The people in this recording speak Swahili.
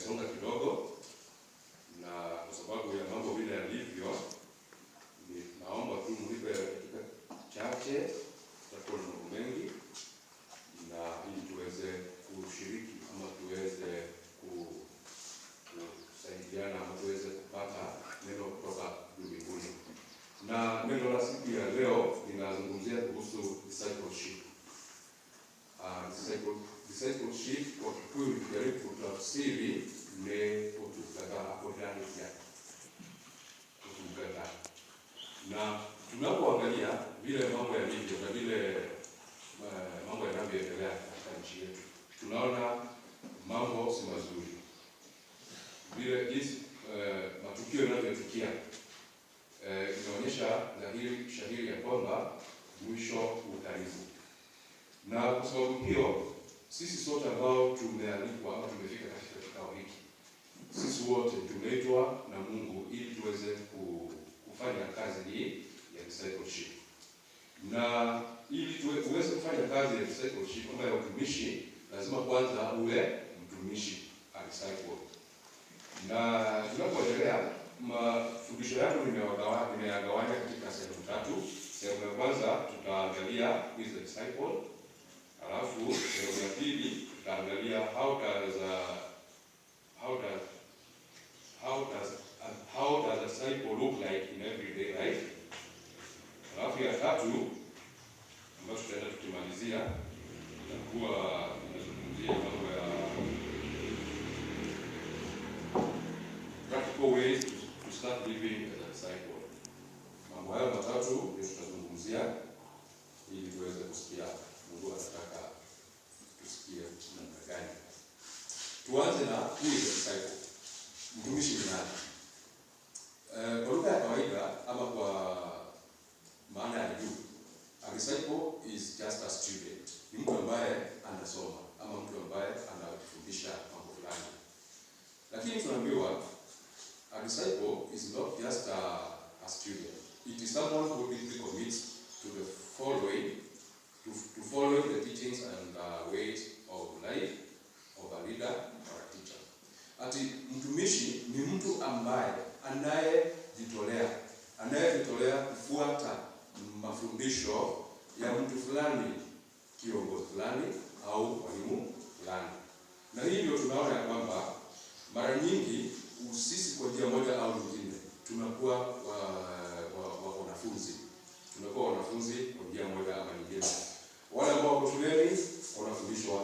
tumesonga kidogo, na kwa sababu ya mambo vile yalivyo, naomba tu mlipe dakika chache, tutakuwa na mambo mengi, na ili tuweze kushiriki ama tuweze kusaidiana ama tuweze kupata neno kutoka mbinguni. Na neno la siku ya leo linazungumzia kuhusu discipleship. Discipleship kwa Kikuyu nikijaribu kutafsiri ni kutugataa. Na tunapoangalia vile mambo yalivyo na vile mambo yanavyoendelea katika nchi yetu, tunaona mambo si mazuri. Vile jinsi matukio yanavyotukia inaonyesha shahiri ya kwamba mwisho ukaribu. Na kwa sababu hiyo, sisi sote ambao tumealikwa ama tumefika katika kikao hiki, sisi wote tumeitwa na Mungu ili tuweze kufanya kazi hii ya discipleship. Na ili uweze kufanya kazi ya discipleship ama ya utumishi, lazima kwanza uwe mtumishi, a disciple. Na tunapoendelea, mafundisho yangu nimeyagawanya katika sehemu tatu. Sehemu ya kwanza tutaangalia who is the disciple. Alafu sehemu ya pili tutaangalia how does a disciple look like in everyday life. Alafu ya tatu ambayo tutaenda tukimalizia itakuwa inazungumzia mambo ya practical ways to start living as a disciple. Mambo hayo matatu ndio tutazungumzia ili tuweze kusikia Mungu anataka tusikie namna gani. Tuanze na who is a disciple. Mtumishi ni nani? Kwa lugha ya kawaida ama kwa maana ya juu, a disciple is just a student. Ni mtu ambaye anasoma ama mtu ambaye anafundisha mambo fulani. Lakini tunaambiwa a disciple is not just a student. It is someone who deeply commits to the following the teachings and ways of life of a leader or a teacher. Ati mtumishi ni mtu ambaye anayejitolea kufuata mafundisho ya mtu fulani, kiongozi fulani au mwalimu fulani. Na hivyo tunaona ya kwamba mara nyingi sisi kwa njia moja au nyingine tunakuwa wanafunzi. Tunakuwa wanafunzi kwa njia moja ama nyingine. Wale ambao wako shuleni wanafundishwa